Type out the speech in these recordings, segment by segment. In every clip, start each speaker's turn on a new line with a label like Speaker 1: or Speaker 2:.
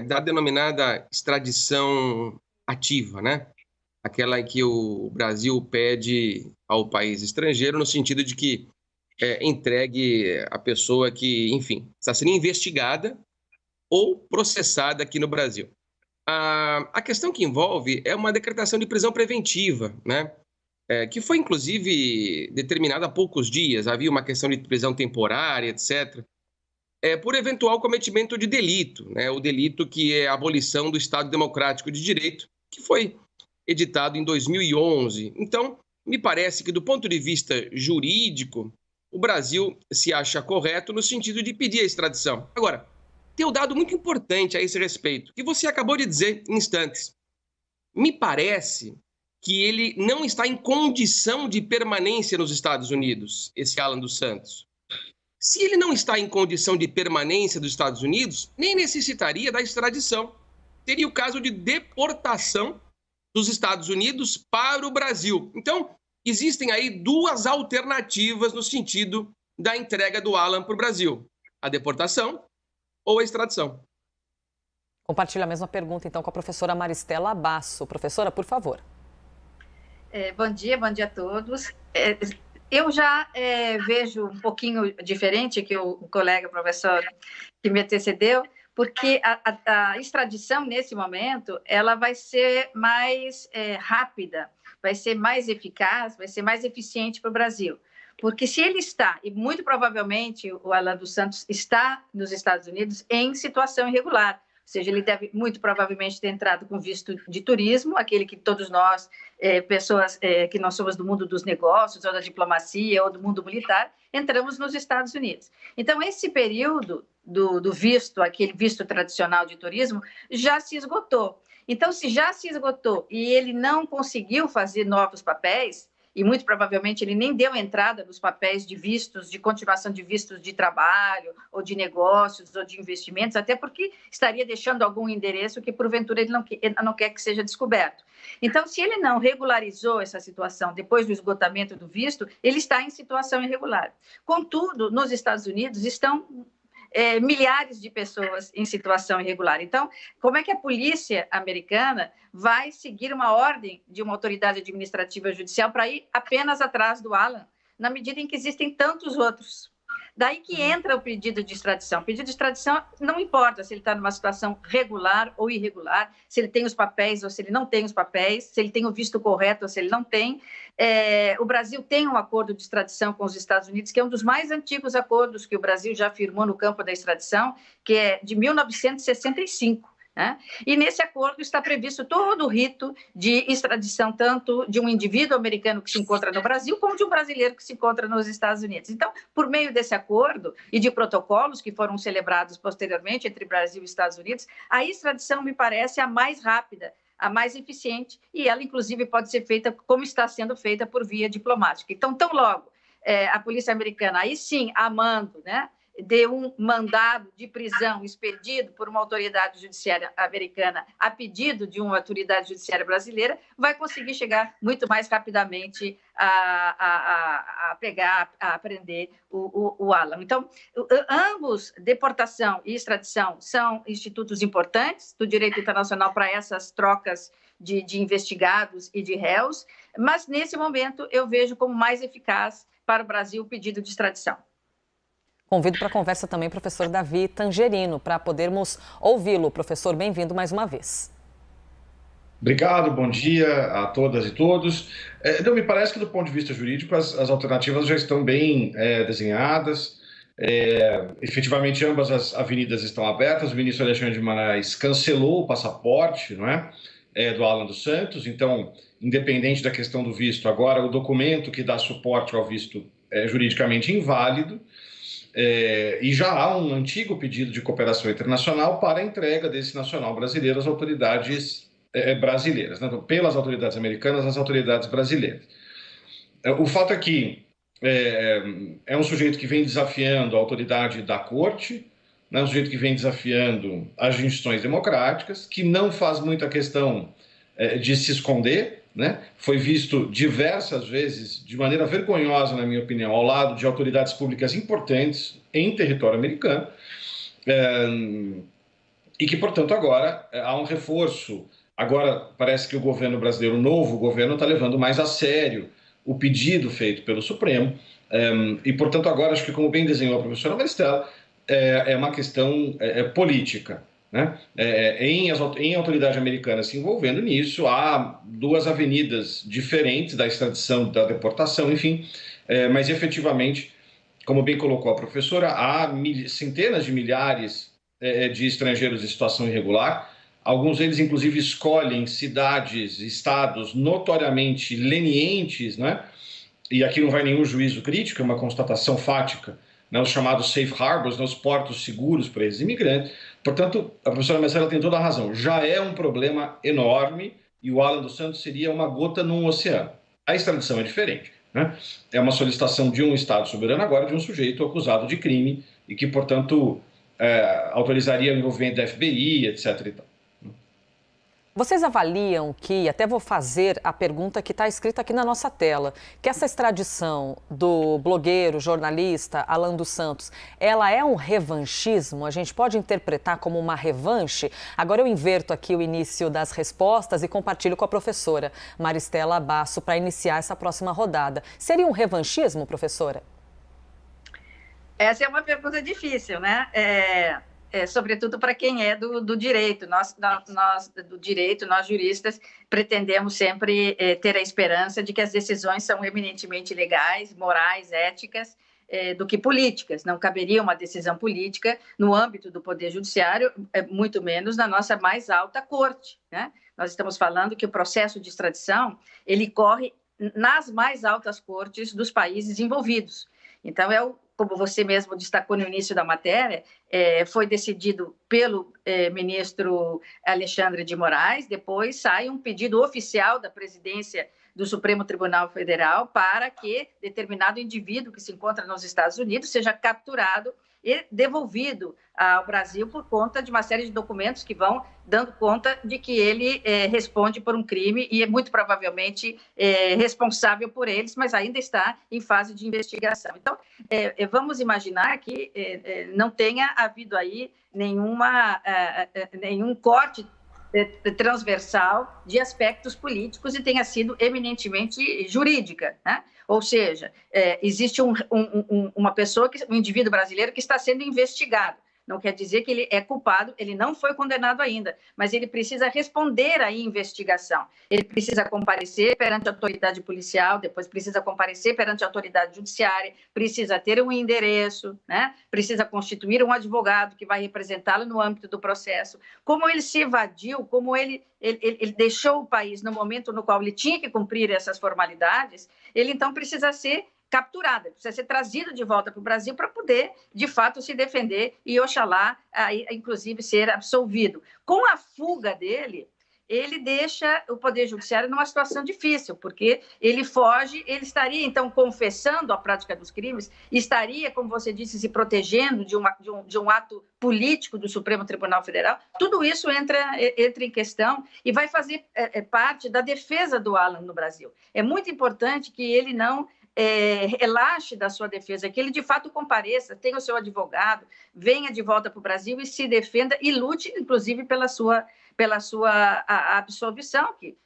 Speaker 1: da denominada extradição ativa, né? Aquela em que o Brasil pede ao país estrangeiro no sentido de que entregue a pessoa que, enfim, está sendo investigada ou processada aqui no Brasil. A questão que envolve é uma decretação de prisão preventiva, né? Que foi, inclusive, determinada há poucos dias. Havia uma questão de prisão temporária, etc., por eventual cometimento de delito, né? O delito que é a abolição do Estado Democrático de Direito, que foi editado em 2011. Então, me parece que, do ponto de vista jurídico, o Brasil se acha correto no sentido de pedir a extradição. Agora, tem um dado muito importante a esse respeito, que você acabou de dizer em instantes. Me parece que ele não está em condição de permanência nos Estados Unidos, esse Alan dos Santos. Se ele não está em condição de permanência dos Estados Unidos, nem necessitaria da extradição. Teria o caso de deportação dos Estados Unidos para o Brasil. Então, existem aí duas alternativas no sentido da entrega do Alan para o Brasil: a deportação ou a extradição.
Speaker 2: Compartilho a mesma pergunta, então, com a professora Maristela Basso. Professora, por favor.
Speaker 3: Bom dia a todos. Eu já vejo um pouquinho diferente que o colega professor que me antecedeu, porque a extradição, nesse momento, ela vai ser mais rápida, vai ser mais eficaz, vai ser mais eficiente para o Brasil. Porque se ele está, e muito provavelmente o Alan dos Santos está nos Estados Unidos em situação irregular, ou seja, ele deve muito provavelmente ter entrado com visto de turismo, aquele que todos nós, pessoas que nós somos do mundo dos negócios, ou da diplomacia, ou do mundo militar, entramos nos Estados Unidos. Então, esse período do visto, aquele visto tradicional de turismo, já se esgotou. Então, se já se esgotou e ele não conseguiu fazer novos papéis, e muito provavelmente ele nem deu entrada nos papéis de vistos, de continuação de vistos de trabalho, ou de negócios, ou de investimentos, até porque estaria deixando algum endereço que, porventura, ele não quer que seja descoberto. Então, se ele não regularizou essa situação depois do esgotamento do visto, ele está em situação irregular. Contudo, nos Estados Unidos estão milhares de pessoas em situação irregular. Então, como é que a polícia americana vai seguir uma ordem de uma autoridade administrativa judicial para ir apenas atrás do Alan, na medida em que existem tantos outros? Daí que entra o pedido de extradição. O pedido de extradição não importa se ele está numa situação regular ou irregular, se ele tem os papéis ou se ele não tem os papéis, se ele tem o visto correto ou se ele não tem. O Brasil tem um acordo de extradição com os Estados Unidos, que é um dos mais antigos acordos que o Brasil já firmou no campo da extradição, que é de 1965. Né? E nesse acordo está previsto todo o rito de extradição, tanto de um indivíduo americano que se encontra no Brasil, como de um brasileiro que se encontra nos Estados Unidos. Então, por meio desse acordo e de protocolos que foram celebrados posteriormente entre Brasil e Estados Unidos, a extradição me parece a mais rápida, a mais eficiente, e ela, inclusive, pode ser feita como está sendo feita por via diplomática. Então, tão logo a polícia americana, aí sim, a mando, né, de um mandado de prisão expedido por uma autoridade judiciária americana a pedido de uma autoridade judiciária brasileira, vai conseguir chegar muito mais rapidamente a pegar, a prender o Alan. Então, ambos, deportação e extradição, são institutos importantes do direito internacional para essas trocas de investigados e de réus, mas, nesse momento, eu vejo como mais eficaz para o Brasil o pedido de extradição.
Speaker 2: Convido para a conversa também o professor Davi Tangerino, para podermos ouvi-lo. Professor, bem-vindo mais uma vez.
Speaker 4: Obrigado, bom dia a todas e todos. Não, me parece que, do ponto de vista jurídico, as alternativas já estão bem desenhadas. Efetivamente, ambas as avenidas estão abertas. O ministro Alexandre de Moraes cancelou o passaporte, não é, do Alan dos Santos. Então, independente da questão do visto, agora o documento que dá suporte ao visto é juridicamente inválido. E já há um antigo pedido de cooperação internacional para a entrega desse nacional brasileiro às autoridades brasileiras, né? Então, pelas autoridades americanas às autoridades brasileiras. O fato é que é um sujeito que vem desafiando a autoridade da corte, né? Um sujeito que vem desafiando as instituições democráticas, que não faz muita questão de se esconder, né? Foi visto diversas vezes, de maneira vergonhosa, na minha opinião, ao lado de autoridades públicas importantes em território americano. e que, portanto, agora há um reforço. Agora parece que o governo brasileiro, o novo governo, está levando mais a sério o pedido feito pelo Supremo, e, portanto, agora, acho que, como bem desenhou a professora Maristela, é uma questão política, né? Em autoridade americana se envolvendo nisso, há duas avenidas diferentes da extradição, da deportação, enfim, mas efetivamente, como bem colocou a professora, há centenas de milhares de estrangeiros em situação irregular. Alguns deles, inclusive, escolhem cidades, estados notoriamente lenientes, né? E aqui não vai nenhum juízo crítico, é uma constatação fática, né? Os chamados safe harbors, né? Os portos seguros para esses imigrantes. Portanto, a professora Marcela tem toda a razão. Já é um problema enorme e o Alan dos Santos seria uma gota num oceano. A extradição é diferente, né? É uma solicitação de um Estado soberano agora de um sujeito acusado de crime e que, portanto, autorizaria o envolvimento da FBI, etc. e tal.
Speaker 2: Vocês avaliam que, até vou fazer a pergunta que está escrita aqui na nossa tela, que essa extradição do blogueiro, jornalista Alan dos Santos, ela é um revanchismo? A gente pode interpretar como uma revanche? Agora eu inverto aqui o início das respostas e compartilho com a professora Maristela Basso para iniciar essa próxima rodada. Seria um revanchismo, professora?
Speaker 3: Essa é uma pergunta difícil, né? Sobretudo para quem é do direito. Nós juristas, pretendemos sempre ter a esperança de que as decisões são eminentemente legais, morais, éticas, do que políticas. Não caberia uma decisão política no âmbito do Poder Judiciário, muito menos na nossa mais alta corte, né? Nós estamos falando que o processo de extradição, ele corre nas mais altas cortes dos países envolvidos. Então, como você mesmo destacou no início da matéria, foi decidido pelo ministro Alexandre de Moraes, depois sai um pedido oficial da presidência do Supremo Tribunal Federal para que determinado indivíduo que se encontra nos Estados Unidos seja capturado e devolvido ao Brasil por conta de uma série de documentos que vão dando conta de que ele responde por um crime e é muito provavelmente responsável por eles, mas ainda está em fase de investigação. Então, vamos imaginar que não tenha havido aí nenhum corte transversal de aspectos políticos e tenha sido eminentemente jurídica, né? Ou seja, existe uma pessoa, um indivíduo brasileiro que está sendo investigado. Não quer dizer que ele é culpado, ele não foi condenado ainda, mas ele precisa responder à investigação. Ele precisa comparecer perante a autoridade policial, depois precisa comparecer perante a autoridade judiciária, precisa ter um endereço, né? Precisa constituir um advogado que vai representá-lo no âmbito do processo. Como ele se evadiu, como ele deixou o país no momento no qual ele tinha que cumprir essas formalidades, ele então precisa ser capturada, precisa ser trazido de volta para o Brasil para poder, de fato, se defender e, oxalá, inclusive, ser absolvido. Com a fuga dele, ele deixa o Poder Judiciário numa situação difícil, porque ele foge, ele estaria, então, confessando a prática dos crimes, estaria, como você disse, se protegendo de um ato político do Supremo Tribunal Federal. Tudo isso entra em questão e vai fazer parte da defesa do Alan no Brasil. É muito importante que ele não relaxe da sua defesa, que ele de fato compareça, tenha o seu advogado, venha de volta para o Brasil e se defenda e lute, inclusive, pela sua absolvição, que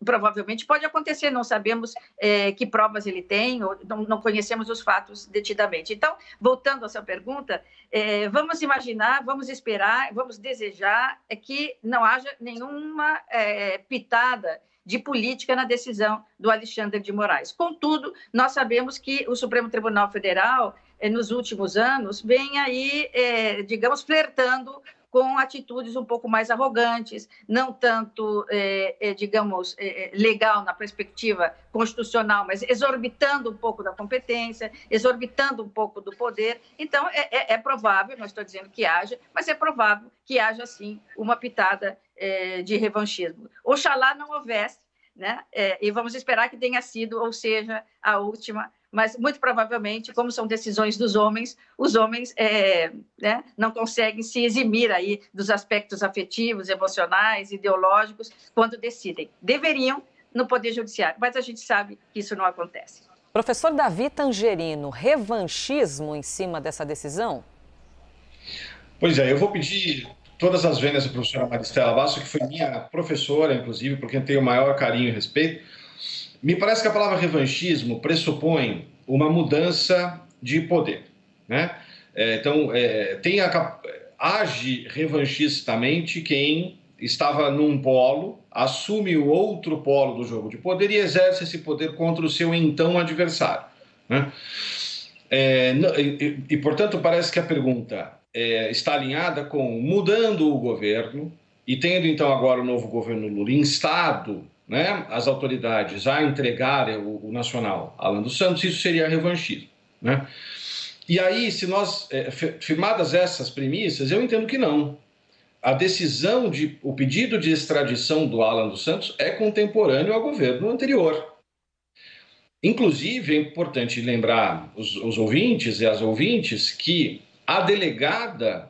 Speaker 3: provavelmente pode acontecer, não sabemos que provas ele tem, ou não conhecemos os fatos detidamente. Então, voltando à sua pergunta, vamos imaginar, vamos esperar, vamos desejar que não haja nenhuma pitada de política na decisão do Alexandre de Moraes. Contudo, nós sabemos que o Supremo Tribunal Federal, nos últimos anos, vem aí, digamos, flertando com atitudes um pouco mais arrogantes, não tanto, digamos, legal na perspectiva constitucional, mas exorbitando um pouco da competência, exorbitando um pouco do poder. Então, é provável, não estou dizendo que haja, mas é provável que haja, sim, uma pitada de revanchismo. Oxalá não houvesse, né? E vamos esperar que tenha sido, ou seja, a última, mas muito provavelmente, como são decisões dos homens, os homens né, não conseguem se eximir aí dos aspectos afetivos, emocionais, ideológicos, quando decidem. Deveriam no Poder Judiciário, mas a gente sabe que isso não acontece.
Speaker 2: Professor Davi Tangerino, revanchismo em cima dessa decisão?
Speaker 4: Pois é, eu vou pedir todas as vênias da professora Maristela Basso, que foi minha professora, inclusive, por quem tenho o maior carinho e respeito. Me parece que a palavra revanchismo pressupõe uma mudança de poder, né? Então, age revanchistamente quem estava num polo, assume o outro polo do jogo de poder e exerce esse poder contra o seu então adversário, né? Portanto, parece que a pergunta está alinhada com mudando o governo e tendo, então, agora o novo governo Lula instado, né, as autoridades a entregarem o nacional Alan dos Santos, isso seria revanchismo, né? E aí, se nós, firmadas essas premissas, eu entendo que não. A decisão o pedido de extradição do Alan dos Santos é contemporâneo ao governo anterior. Inclusive, é importante lembrar os ouvintes e as ouvintes que a delegada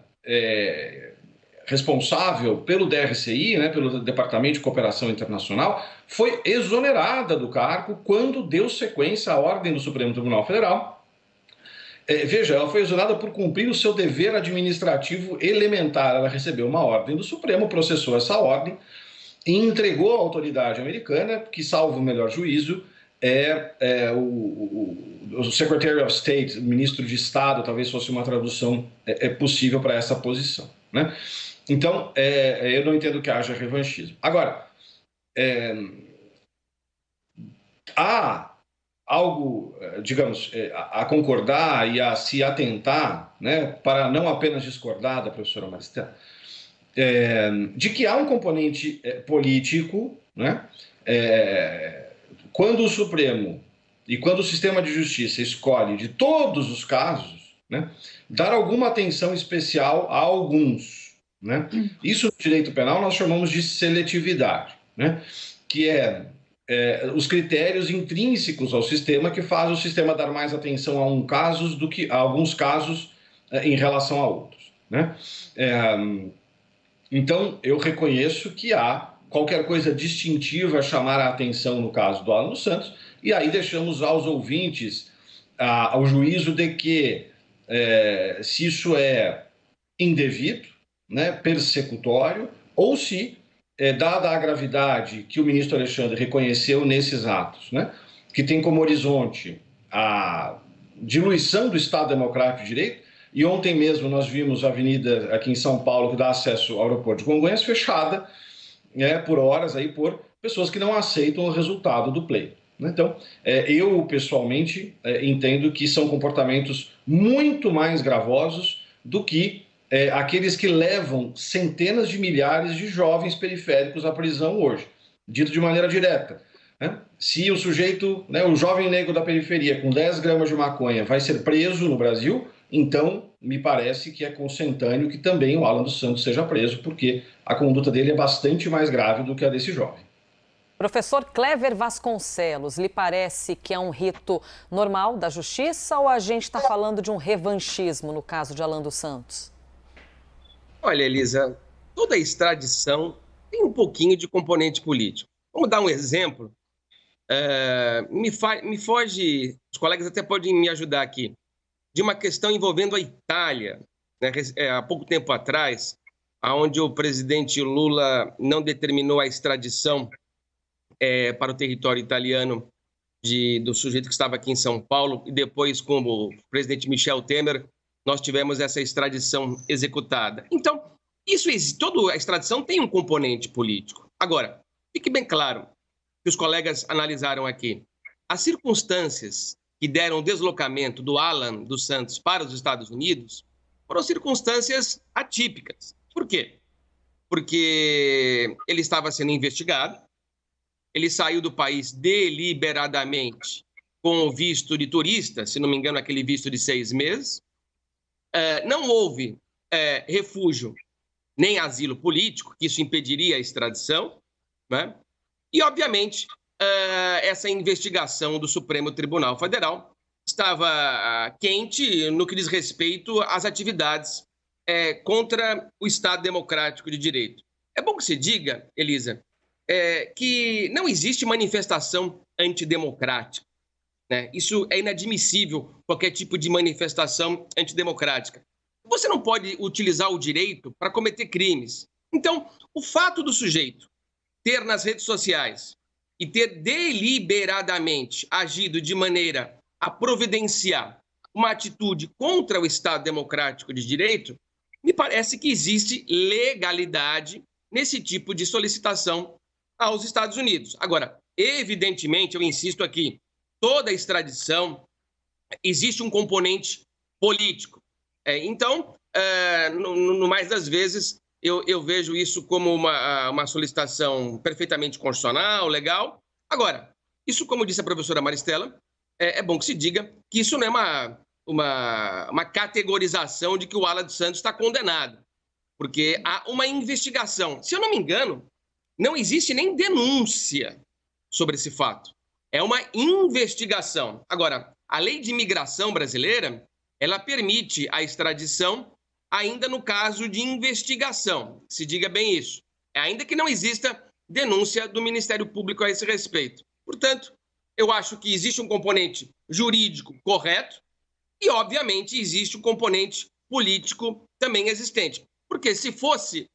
Speaker 4: responsável pelo DRCI, né, pelo Departamento de Cooperação Internacional, foi exonerada do cargo quando deu sequência à ordem do Supremo Tribunal Federal. Veja, ela foi exonerada por cumprir o seu dever administrativo elementar. Ela recebeu uma ordem do Supremo, processou essa ordem e entregou à autoridade americana, que, salvo o melhor juízo, o Secretary of State, ministro de Estado, talvez fosse uma tradução possível para essa posição, né? Então, eu não entendo que haja revanchismo. Agora, há algo, digamos, a concordar e a se atentar, né, para não apenas discordar da professora Maristela, de que há um componente político, né, quando o Supremo e quando o sistema de justiça escolhe de todos os casos, né, dar alguma atenção especial a alguns, né? Isso no direito penal nós chamamos de seletividade, né, que os critérios intrínsecos ao sistema que faz o sistema dar mais atenção a alguns casos em relação a outros, né? Então, eu reconheço que há qualquer coisa distintiva a chamar a atenção no caso do Alan dos Santos, e aí deixamos aos ouvintes ao juízo de que se isso é indevido, né, persecutório, ou se, dada a gravidade que o ministro Alexandre reconheceu nesses atos, né, que tem como horizonte a diluição do Estado Democrático de Direito, e ontem mesmo nós vimos a avenida aqui em São Paulo, que dá acesso ao aeroporto de Congonhas, fechada por horas aí por pessoas que não aceitam o resultado do pleito. Então, eu pessoalmente entendo que são comportamentos muito mais gravosos do que aqueles que levam centenas de milhares de jovens periféricos à prisão hoje. Dito de maneira direta, né? Se o sujeito, né, o jovem negro da periferia com 10 gramas de maconha vai ser preso no Brasil, então me parece que é consentâneo que também o Alan dos Santos seja preso, porque a conduta dele é bastante mais grave do que a desse jovem.
Speaker 2: Professor Cléver Vasconcelos, lhe parece que é um rito normal da justiça ou a gente está falando de um revanchismo no caso de Alan dos Santos?
Speaker 1: Olha, Elisa, toda extradição tem um pouquinho de componente político. Vamos dar um exemplo. Me foge, os colegas até podem me ajudar aqui, de uma questão envolvendo a Itália, né, há pouco tempo atrás, onde o presidente Lula não determinou a extradição para o território italiano do sujeito que estava aqui em São Paulo, e depois, com o presidente Michel Temer, nós tivemos essa extradição executada. Então, toda a extradição tem um componente político. Agora, fique bem claro que os colegas analisaram aqui. As circunstâncias que deram o deslocamento do Alan dos Santos para os Estados Unidos foram circunstâncias atípicas. Por quê? Porque ele estava sendo investigado, ele saiu do país deliberadamente com o visto de turista, se não me engano, aquele visto de 6 meses. Não houve refúgio nem asilo político, que isso impediria a extradição, né? E, obviamente, essa investigação do Supremo Tribunal Federal estava quente no que diz respeito às atividades contra o Estado Democrático de Direito. É bom que se diga, Elisa, que não existe manifestação antidemocrática, né? Isso é inadmissível, qualquer tipo de manifestação antidemocrática. Você não pode utilizar o direito para cometer crimes. Então, o fato do sujeito ter nas redes sociais e ter deliberadamente agido de maneira a providenciar uma atitude contra o Estado Democrático de Direito, me parece que existe legalidade nesse tipo de solicitação aos Estados Unidos. Agora, evidentemente, eu insisto aqui, toda extradição existe um componente político. Então, no mais das vezes, eu vejo isso como uma solicitação perfeitamente constitucional, legal. Agora, isso, como disse a professora Maristela, é bom que se diga que isso não é uma categorização de que o Alan dos Santos está condenado, porque há uma investigação. Se eu não me engano, não existe nem denúncia sobre esse fato. É uma investigação. Agora, a lei de imigração brasileira, ela permite a extradição ainda no caso de investigação. Se diga bem isso. Ainda que não exista denúncia do Ministério Público a esse respeito. Portanto, eu acho que existe um componente jurídico correto e, obviamente, existe um componente político também existente. Porque se fosse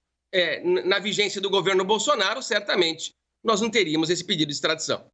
Speaker 1: na vigência do governo Bolsonaro, certamente nós não teríamos esse pedido de extradição.